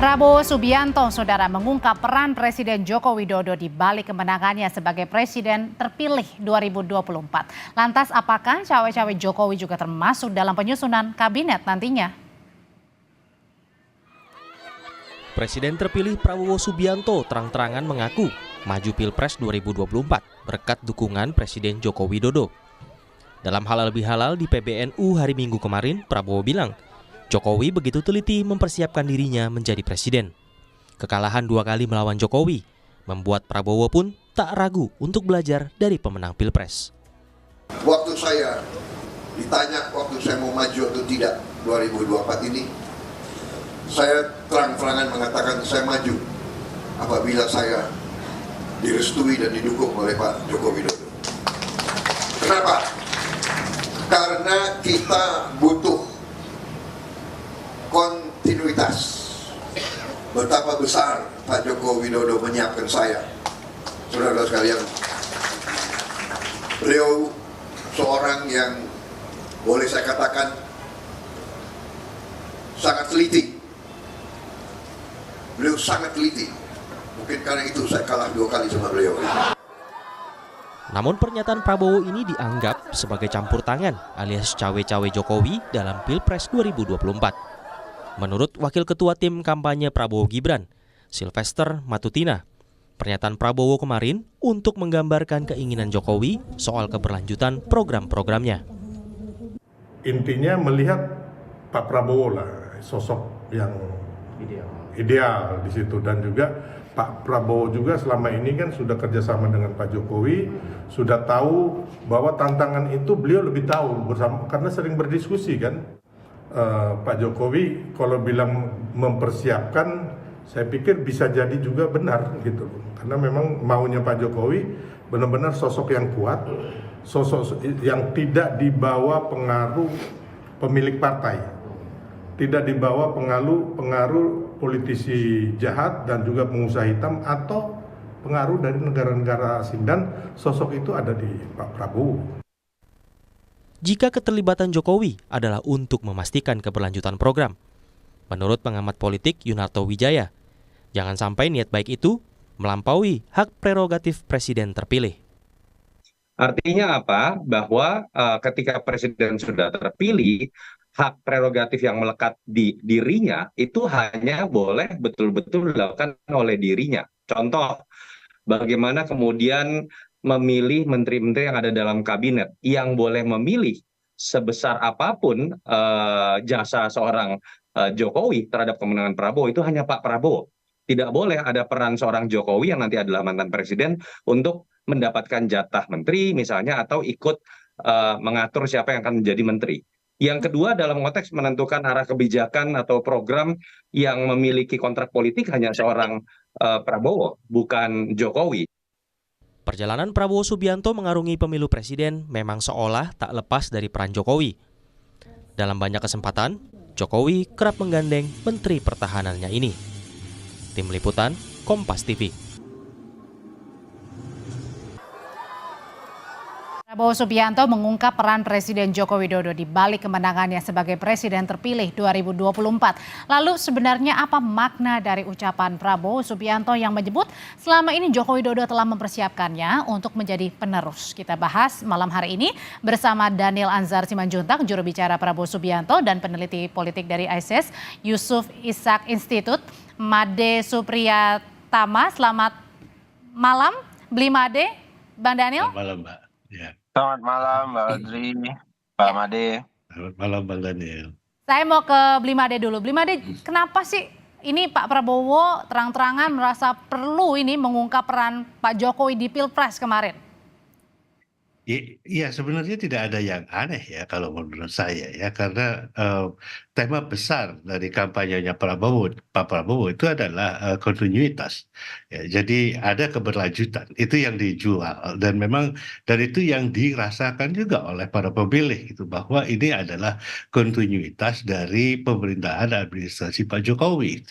Prabowo Subianto, saudara, mengungkap peran Presiden Joko Widodo di balik kemenangannya sebagai Presiden terpilih 2024. Lantas apakah cawe-cawe Jokowi juga termasuk dalam penyusunan kabinet nantinya? Presiden terpilih Prabowo Subianto terang-terangan mengaku maju Pilpres 2024 berkat dukungan Presiden Joko Widodo. Dalam halal bihalal di PBNU hari Minggu kemarin, Prabowo bilang Jokowi begitu teliti mempersiapkan dirinya menjadi presiden. Kekalahan 2 kali melawan Jokowi membuat Prabowo pun tak ragu untuk belajar dari pemenang Pilpres. Waktu saya ditanya waktu saya mau maju atau tidak 2024 ini, saya terang-terangan mengatakan saya maju apabila saya direstui dan didukung oleh Pak Joko Widodo. Kenapa? Karena kita butuh kontinuitas. Betapa besar Pak Joko Widodo menyiapkan saya. Saudara-saudara sekalian, beliau seorang yang boleh saya katakan sangat teliti. Beliau sangat teliti. Mungkin karena itu saya kalah 2 kali sama beliau. Namun pernyataan Prabowo ini dianggap sebagai campur tangan alias cawe-cawe Jokowi dalam Pilpres 2024. Menurut Wakil Ketua Tim Kampanye Prabowo Gibran, Sylvester Matutina, pernyataan Prabowo kemarin untuk menggambarkan keinginan Jokowi soal keberlanjutan program-programnya. Intinya melihat Pak Prabowo lah sosok yang ideal di situ, dan juga Pak Prabowo juga selama ini kan sudah kerjasama dengan Pak Jokowi, sudah tahu bahwa tantangan itu beliau lebih tahu bersama karena sering berdiskusi kan. Pak Jokowi kalau bilang mempersiapkan, saya pikir bisa jadi juga benar gitu, karena memang maunya Pak Jokowi benar-benar sosok yang kuat, sosok yang tidak dibawa pengaruh pemilik partai, tidak dibawa pengaruh politisi jahat dan juga pengusaha hitam atau pengaruh dari negara-negara asing, dan sosok itu ada di Pak Prabowo. Jika keterlibatan Jokowi adalah untuk memastikan keberlanjutan program, menurut pengamat politik Yunarto Wijaya, jangan sampai niat baik itu melampaui hak prerogatif presiden terpilih. Artinya apa? Bahwa ketika presiden sudah terpilih, hak prerogatif yang melekat di dirinya itu hanya boleh betul-betul dilakukan oleh dirinya. Contoh, bagaimana kemudian memilih menteri-menteri yang ada dalam kabinet. Yang boleh memilih sebesar apapun jasa seorang Jokowi terhadap kemenangan Prabowo itu hanya Pak Prabowo. Tidak boleh ada peran seorang Jokowi yang nanti adalah mantan presiden untuk mendapatkan jatah menteri misalnya, atau ikut mengatur siapa yang akan menjadi menteri. Yang kedua, dalam konteks menentukan arah kebijakan atau program yang memiliki kontrak politik hanya seorang Prabowo, bukan Jokowi. Perjalanan Prabowo Subianto mengarungi pemilu presiden memang seolah tak lepas dari peran Jokowi. Dalam banyak kesempatan, Jokowi kerap menggandeng menteri pertahanannya ini. Tim Liputan, Kompas TV. Prabowo Subianto mengungkap peran Presiden Joko Widodo di balik kemenangannya sebagai Presiden terpilih 2024. Lalu sebenarnya apa makna dari ucapan Prabowo Subianto yang menyebut selama ini Joko Widodo telah mempersiapkannya untuk menjadi penerus? Kita bahas malam hari ini bersama Daniel Anzar Simanjuntak, juru bicara Prabowo Subianto, dan peneliti politik dari ICIS, Yusuf Ishak Institute, Made Supriyatama. Selamat malam, Blimade, Bang Daniel. Selamat malam, Mbak. Ya. Selamat malam Mbak Audrey, Pak Made. Selamat malam Bang Daniel. Saya mau ke Blimade dulu. Blimade, kenapa sih ini Pak Prabowo terang-terangan merasa perlu ini mengungkap peran Pak Jokowi di Pilpres kemarin? Iya, sebenarnya tidak ada yang aneh ya kalau menurut saya ya, karena tema besar dari kampanyenya Pak Prabowo itu adalah kontinuitas. Ya, jadi ada keberlanjutan, itu yang dijual, dan memang dan itu yang dirasakan juga oleh para pemilih itu, bahwa ini adalah kontinuitas dari pemerintahan administrasi Pak Jokowi.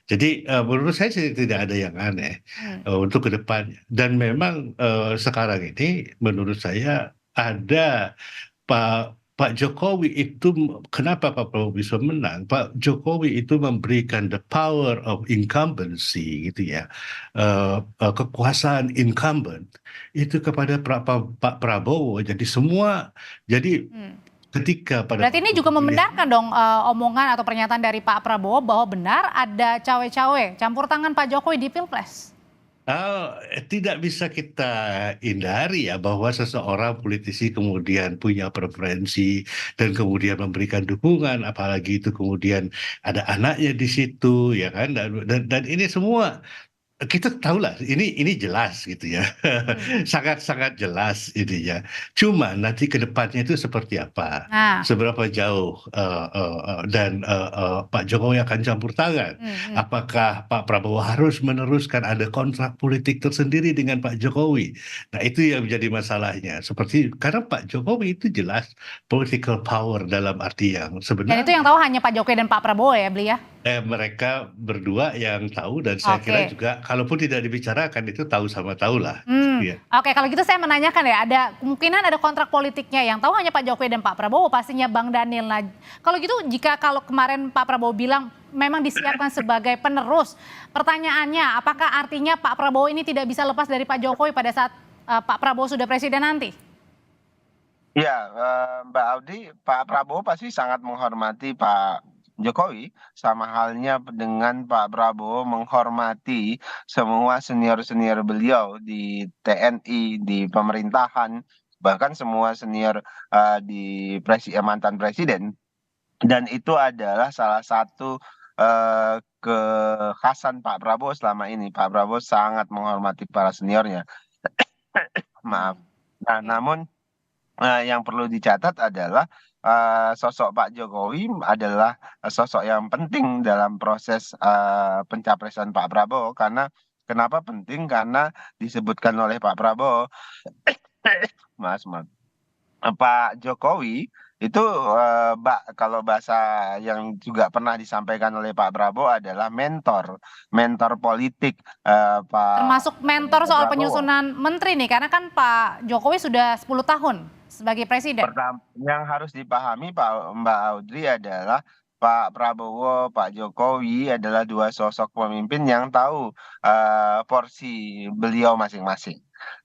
Jadi menurut saya sih tidak ada yang aneh untuk ke depannya. Dan memang sekarang ini menurut saya ada Pak Jokowi itu, kenapa Pak Prabowo bisa menang? Pak Jokowi itu memberikan the power of incumbency gitu ya, kekuasaan incumbent itu kepada Pak Prabowo. Jadi ketika pada Berarti ini juga membenarkan dong omongan atau pernyataan dari Pak Prabowo bahwa benar ada cawe-cawe campur tangan Pak Jokowi di Pilpres. Tidak bisa kita hindari ya bahwa seseorang politisi kemudian punya preferensi dan kemudian memberikan dukungan, apalagi itu kemudian ada anaknya di situ, ya kan? Dan ini semua kita tahulah ini jelas gitu ya, sangat-sangat jelas ininya. Cuma nanti ke depannya itu seperti apa, Nah, seberapa jauh dan Pak Jokowi akan campur tangan. Apakah Pak Prabowo harus meneruskan ada kontrak politik tersendiri dengan Pak Jokowi? Nah itu yang menjadi masalahnya. Seperti karena Pak Jokowi itu jelas political power dalam arti yang dan sebenarnya. itu yang tahu hanya Pak Jokowi dan Pak Prabowo ya, Beli ya? Mereka berdua yang tahu dan saya kira Oke. juga kalaupun tidak dibicarakan itu tahu sama tahu lah. Ya. Oke, kalau gitu saya menanyakan ya, ada kemungkinan ada kontrak politiknya yang tahu hanya Pak Jokowi dan Pak Prabowo, pastinya Bang Daniel. Nah, kalau gitu kalau kemarin Pak Prabowo bilang memang disiapkan sebagai penerus, pertanyaannya apakah artinya Pak Prabowo ini tidak bisa lepas dari Pak Jokowi pada saat Pak Prabowo sudah presiden nanti? Ya, Mbak Audi, Pak Prabowo pasti sangat menghormati Pak Jokowi, sama halnya dengan Pak Prabowo menghormati semua senior-senior beliau di TNI, di pemerintahan, bahkan semua senior di mantan presiden. Dan itu adalah salah satu kekhasan Pak Prabowo selama ini. Pak Prabowo sangat menghormati para seniornya. Maaf. Nah, Oke. namun yang perlu dicatat adalah sosok Pak Jokowi adalah sosok yang penting dalam proses pencapresan Pak Prabowo. Karena kenapa penting? Karena disebutkan oleh Pak Prabowo, Mas, Pak Jokowi itu kalau bahasa yang juga pernah disampaikan oleh Pak Prabowo adalah mentor politik Termasuk mentor soal Prabowo. penyusunan menteri nih, karena kan Pak Jokowi sudah 10 tahun sebagai presiden. Pertama, yang harus dipahami Mbak Audrey adalah Pak Prabowo, Pak Jokowi adalah dua sosok pemimpin yang tahu porsi beliau masing-masing.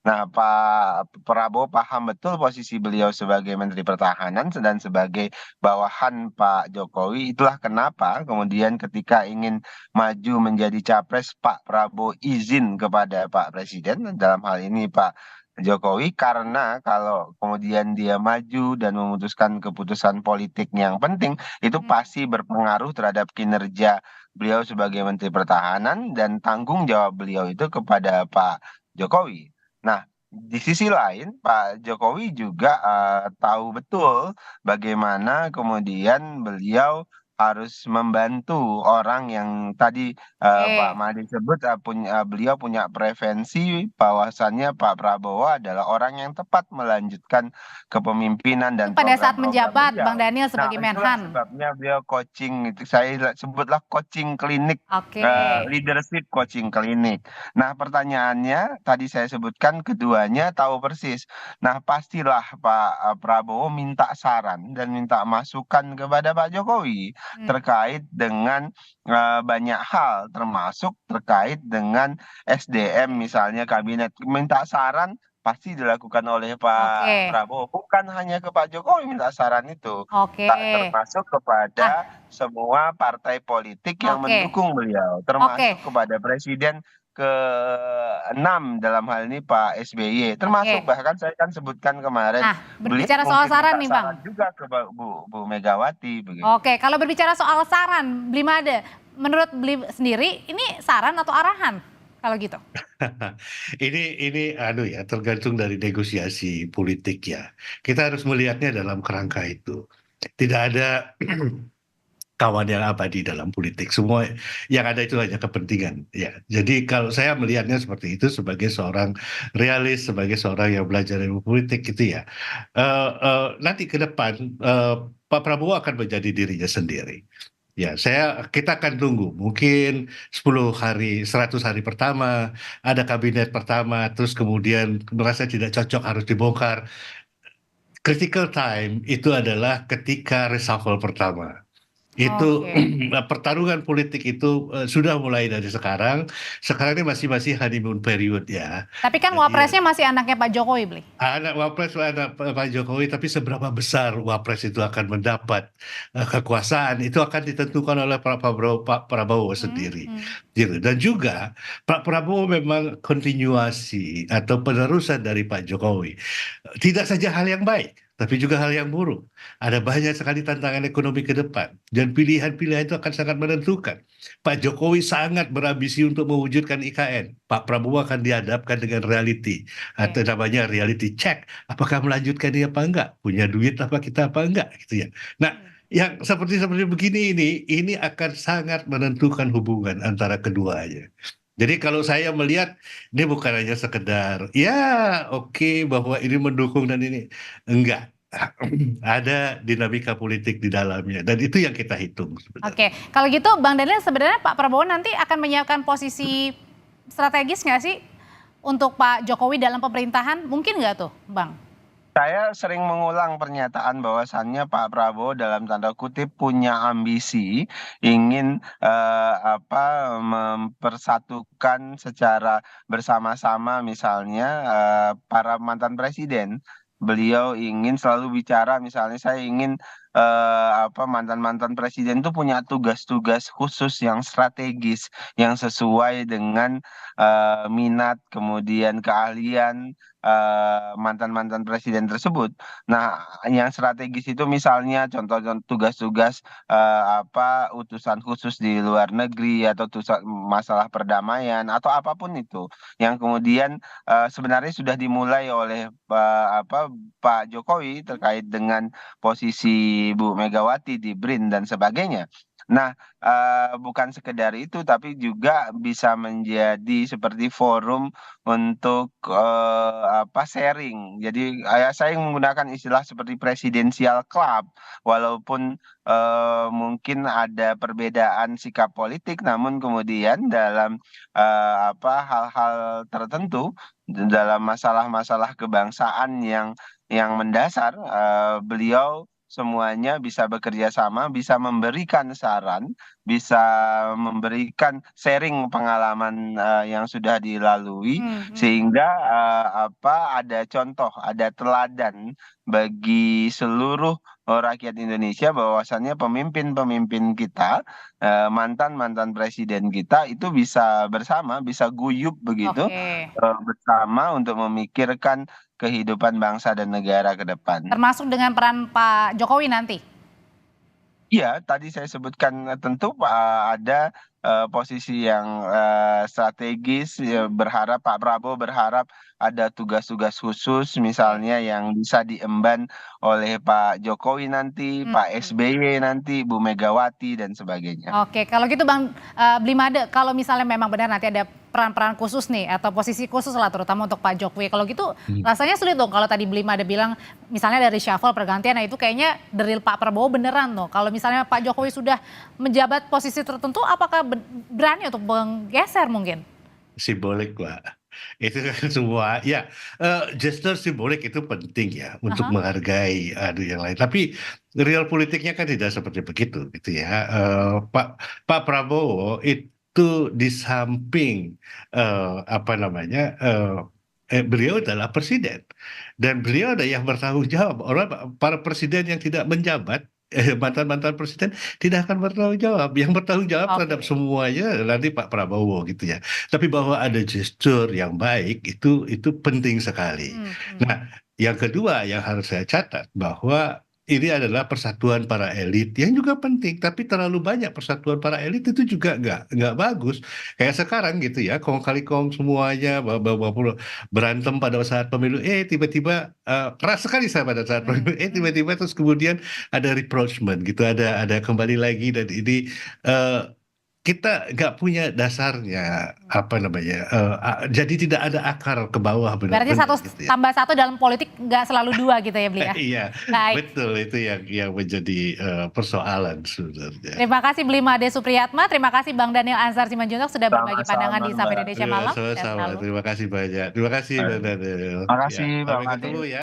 Nah, Pak Prabowo paham betul posisi beliau sebagai Menteri Pertahanan dan sebagai bawahan Pak Jokowi. Itulah kenapa kemudian ketika ingin maju menjadi capres, Pak Prabowo izin kepada Pak Presiden, dalam hal ini Pak Jokowi, karena kalau kemudian dia maju dan memutuskan keputusan politik yang penting, itu pasti berpengaruh terhadap kinerja beliau sebagai Menteri Pertahanan dan tanggung jawab beliau itu kepada Pak Jokowi. Nah, di sisi lain, Pak Jokowi juga tahu betul bagaimana kemudian beliau harus membantu orang yang tadi Pak Made sebut beliau punya preferensi bahwasannya Pak Prabowo adalah orang yang tepat melanjutkan kepemimpinan dan Pada saat program-program menjabat beliau. Bang Daniel sebagai Itulah Menhan. sebabnya beliau coaching, itu saya sebutlah coaching klinik, Oke. leadership coaching klinik. Nah, pertanyaannya tadi saya sebutkan keduanya tahu persis. Nah, pastilah Pak Prabowo minta saran dan minta masukan kepada Pak Jokowi terkait dengan banyak hal, termasuk terkait dengan SDM misalnya kabinet. Minta saran pasti dilakukan oleh Pak Oke. Prabowo, bukan hanya ke Pak Jokowi minta saran itu, Oke. termasuk kepada semua partai politik yang Oke. mendukung beliau, termasuk kepada Presiden ke-6 dalam hal ini Pak SBY, termasuk bahkan saya kan sebutkan kemarin Nah, beliau berbicara soal mungkin saran minta nih, Bang. saran juga ke Bu Megawati begitu. Oke, kalau berbicara soal saran, Bli Made, menurut Bli sendiri ini saran atau arahan kalau gitu? Ini ya tergantung dari negosiasi politik ya. Kita harus melihatnya dalam kerangka itu. Tidak ada kawan yang abadi dalam politik. Semua yang ada itu hanya kepentingan. Ya, jadi kalau saya melihatnya seperti itu sebagai seorang realis, sebagai seorang yang belajar ilmu politik gitu ya. Nanti ke depan Pak Prabowo akan menjadi dirinya sendiri. Ya, kita akan tunggu. Mungkin 10 hari, 100 hari pertama, ada kabinet pertama, terus kemudian merasa tidak cocok harus dibongkar. critical time itu adalah ketika reshuffle pertama. Itu Oke. pertarungan politik itu sudah mulai dari sekarang. Sekarang ini masih honeymoon period ya. Tapi kan Jadi wapresnya masih anaknya Pak Jokowi, Bli. anak wapres anak Pak Jokowi, tapi seberapa besar wapres itu akan mendapat kekuasaan itu akan ditentukan oleh Pak Prabowo sendiri, Hmm. gitu. Dan juga Pak Prabowo memang kontinuasi atau penerusan dari Pak Jokowi. Tidak saja hal yang baik, tapi juga hal yang buruk. Ada banyak sekali tantangan ekonomi ke depan, dan pilihan-pilihan itu akan sangat menentukan. Pak Jokowi sangat berambisi untuk mewujudkan IKN. Pak Prabowo akan dihadapkan dengan reality, atau namanya reality check. Apakah melanjutkan dia apa enggak? Punya duit apa kita apa enggak? Gitu ya. Nah, yang seperti begini ini akan sangat menentukan hubungan antara keduanya. Jadi kalau saya melihat ini bukan hanya sekedar ya oke bahwa ini mendukung dan ini enggak. Ada dinamika politik di dalamnya dan itu yang kita hitung sebenarnya. Oke, kalau gitu Bang Daniel, sebenarnya Pak Prabowo nanti akan menyiapkan posisi strategis nggak sih untuk Pak Jokowi dalam pemerintahan? Mungkin nggak tuh, Bang? Saya sering mengulang pernyataan bahwasannya Pak Prabowo dalam tanda kutip punya ambisi ingin mempersatukan secara bersama-sama misalnya para mantan presiden. Beliau ingin selalu bicara misalnya saya ingin mantan-mantan presiden itu punya tugas-tugas khusus yang strategis yang sesuai dengan minat kemudian keahlian mantan-mantan presiden tersebut. Nah, yang strategis itu misalnya contoh tugas-tugas utusan khusus di luar negeri atau masalah perdamaian atau apapun itu yang kemudian sebenarnya sudah dimulai oleh Pak Jokowi terkait dengan posisi Bu Megawati di BRIN dan sebagainya. Nah, bukan sekedar itu, tapi juga bisa menjadi seperti forum untuk sharing. Jadi saya menggunakan istilah seperti presidensial club, walaupun mungkin ada perbedaan sikap politik, namun kemudian dalam hal-hal tertentu, dalam masalah-masalah kebangsaan yang mendasar, beliau semuanya bisa bekerja sama, bisa memberikan saran, bisa memberikan sharing pengalaman yang sudah dilalui, sehingga ada contoh, ada teladan bagi seluruh rakyat Indonesia bahwasannya pemimpin-pemimpin kita, mantan-mantan presiden kita itu bisa bersama, bisa guyup begitu Oke. bersama untuk memikirkan kehidupan bangsa dan negara ke depan. Termasuk dengan peran Pak Jokowi nanti? Iya, tadi saya sebutkan tentu ada posisi yang strategis, ya, Pak Prabowo berharap ada tugas-tugas khusus misalnya yang bisa diemban oleh Pak Jokowi nanti, Pak SBY nanti, Bu Megawati dan sebagainya. Oke, kalau gitu Bang Blimade, kalau misalnya memang benar nanti ada peran-peran khusus nih atau posisi khusus lah terutama untuk Pak Jokowi. Kalau gitu rasanya sulit dong kalau tadi Blimade bilang misalnya dari reshuffle pergantian, nah itu kayaknya dari Pak Prabowo beneran tuh. Kalau misalnya Pak Jokowi sudah menjabat posisi tertentu, apakah berani untuk menggeser mungkin? Simbolik Pak. Itu kan semua ya gesture simbolik itu penting ya untuk menghargai yang lain. Tapi real politiknya kan tidak seperti begitu gitu ya. Pak Prabowo itu di samping beliau adalah presiden dan beliau ada yang bertanggung jawab. Para presiden yang tidak menjabat mantan-mantan presiden tidak akan bertanggung jawab. Yang bertanggung jawab terhadap semuanya nanti Pak Prabowo gitu ya. Tapi bahwa ada gestur yang baik itu penting sekali. Nah, yang kedua yang harus saya catat bahwa ini adalah persatuan para elit yang juga penting, tapi terlalu banyak persatuan para elit itu juga nggak bagus. Kayak sekarang gitu ya, kong kali kong semuanya berantem pada saat pemilu, tiba-tiba keras sekali saya pada saat pemilu, tiba-tiba terus kemudian ada reproachment gitu, ada kembali lagi dan ini kita nggak punya dasarnya jadi tidak ada akar ke bawah benar-benar. Berarti satu gitu ya. tambah satu dalam politik nggak selalu dua gitu ya Bli ya? Iya, Baik. betul itu yang menjadi persoalan sebenarnya. Terima kasih Blimade Supriyatma, terima kasih Bang Daniel Ansar Simanjuntak sudah berbagi pandangan di Sapa Indonesia Malam. Sama-sama, terima kasih banyak. Terima kasih Bang Daniel. Terima kasih, Ya, Bang sampai ketemu Adil. ya.